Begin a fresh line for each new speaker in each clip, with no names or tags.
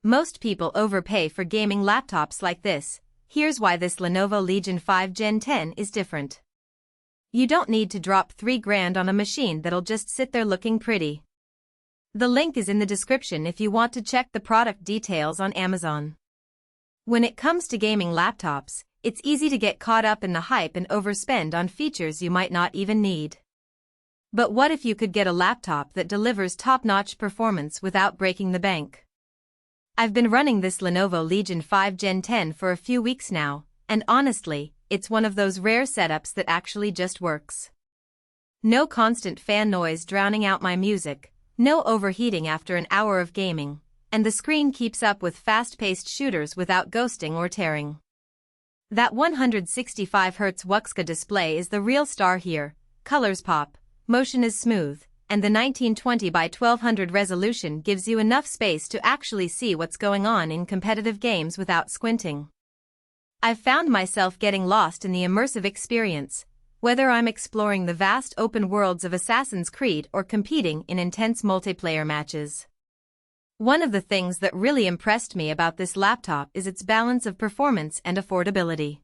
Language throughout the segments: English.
Most people overpay for gaming laptops like this. Here's why this Lenovo Legion 5 Gen 10 is different. You don't need to drop $3,000 on a machine that'll just sit there looking pretty. The link is in the description if you want to check the product details on Amazon. When it comes to gaming laptops, it's easy to get caught up in the hype and overspend on features you might not even need. But what if you could get a laptop that delivers top-notch performance without breaking the bank? I've been running this Lenovo Legion 5 Gen 10 for a few weeks now, and honestly, it's one of those rare setups that actually just works. No constant fan noise drowning out my music, no overheating after an hour of gaming, and the screen keeps up with fast-paced shooters without ghosting or tearing. That 165Hz WUXGA display is the real star here, colors pop, motion is smooth, and the 1920 by 1200 resolution gives you enough space to actually see what's going on in competitive games without squinting. I've found myself getting lost in the immersive experience, whether I'm exploring the vast open worlds of Assassin's Creed or competing in intense multiplayer matches. One of the things that really impressed me about this laptop is its balance of performance and affordability.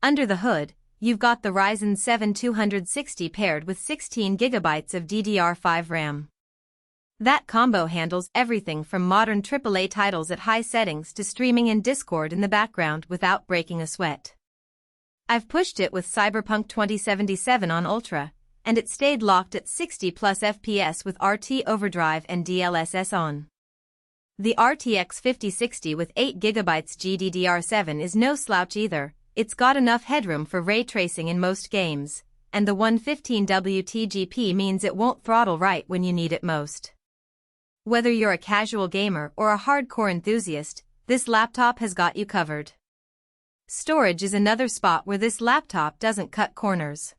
Under the hood, you've got the Ryzen 7 260 paired with 16GB of DDR5 RAM. That combo handles everything from modern AAA titles at high settings to streaming in Discord in the background without breaking a sweat. I've pushed it with Cyberpunk 2077 on Ultra, and it stayed locked at 60+ FPS with RT Overdrive and DLSS on. The RTX 5060 with 8GB GDDR7 is no slouch either. It's got enough headroom for ray tracing in most games, and the 115W TGP means it won't throttle right when you need it most. Whether you're a casual gamer or a hardcore enthusiast, this laptop has got you covered. Storage is another spot where this laptop doesn't cut corners.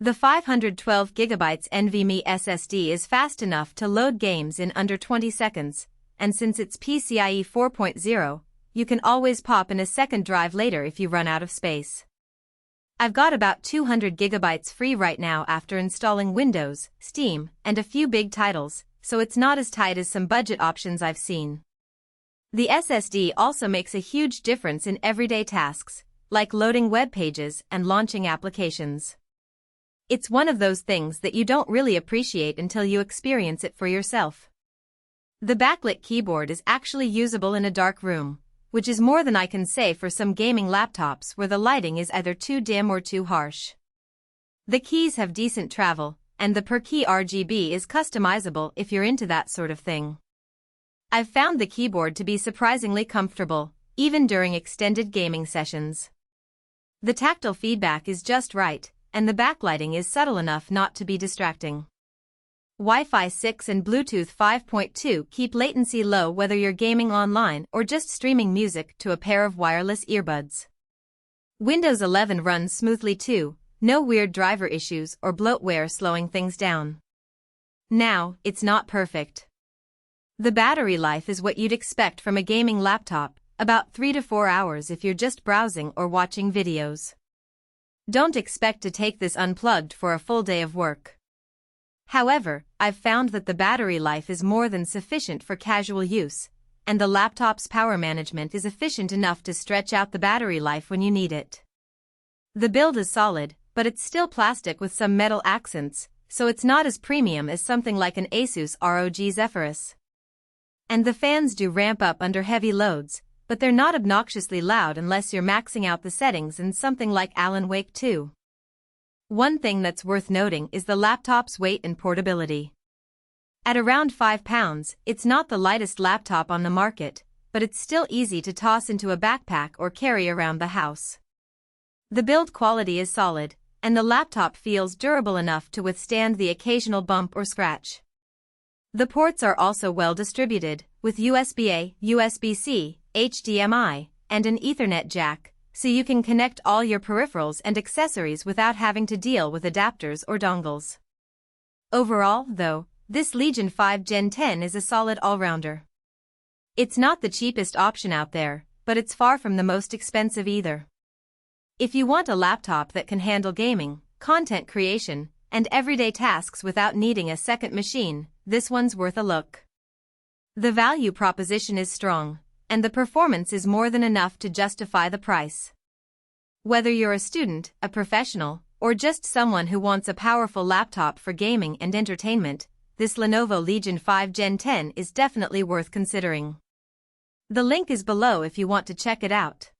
The 512GB NVMe SSD is fast enough to load games in under 20 seconds, and since it's PCIe 4.0, you can always pop in a second drive later if you run out of space. I've got about 200GB free right now after installing Windows, Steam, and a few big titles, so it's not as tight as some budget options I've seen. The SSD also makes a huge difference in everyday tasks, like loading web pages and launching applications. It's one of those things that you don't really appreciate until you experience it for yourself. The backlit keyboard is actually usable in a dark room, which is more than I can say for some gaming laptops where the lighting is either too dim or too harsh. The keys have decent travel, and the per-key RGB is customizable if you're into that sort of thing. I've found the keyboard to be surprisingly comfortable, even during extended gaming sessions. The tactile feedback is just right, and the backlighting is subtle enough not to be distracting. Wi-Fi 6 and Bluetooth 5.2 keep latency low whether you're gaming online or just streaming music to a pair of wireless earbuds. Windows 11 runs smoothly too, no weird driver issues or bloatware slowing things down. Now, it's not perfect. The battery life is what you'd expect from a gaming laptop, about 3 to 4 hours if you're just browsing or watching videos. Don't expect to take this unplugged for a full day of work. However, I've found that the battery life is more than sufficient for casual use, and the laptop's power management is efficient enough to stretch out the battery life when you need it. The build is solid, but it's still plastic with some metal accents, so it's not as premium as something like an Asus ROG Zephyrus. And the fans do ramp up under heavy loads, but they're not obnoxiously loud unless you're maxing out the settings in something like Alan Wake 2. One thing that's worth noting is the laptop's weight and portability. At around 5 pounds, it's not the lightest laptop on the market, but it's still easy to toss into a backpack or carry around the house. The build quality is solid, and the laptop feels durable enough to withstand the occasional bump or scratch. The ports are also well distributed, with USB-A, USB-C, HDMI, and an Ethernet jack, so you can connect all your peripherals and accessories without having to deal with adapters or dongles. Overall, though, this Legion 5 Gen 10 is a solid all-rounder. It's not the cheapest option out there, but it's far from the most expensive either. If you want a laptop that can handle gaming, content creation, and everyday tasks without needing a second machine, this one's worth a look. The value proposition is strong, and the performance is more than enough to justify the price. Whether you're a student, a professional, or just someone who wants a powerful laptop for gaming and entertainment, this Lenovo Legion 5 Gen 10 is definitely worth considering. The link is below if you want to check it out.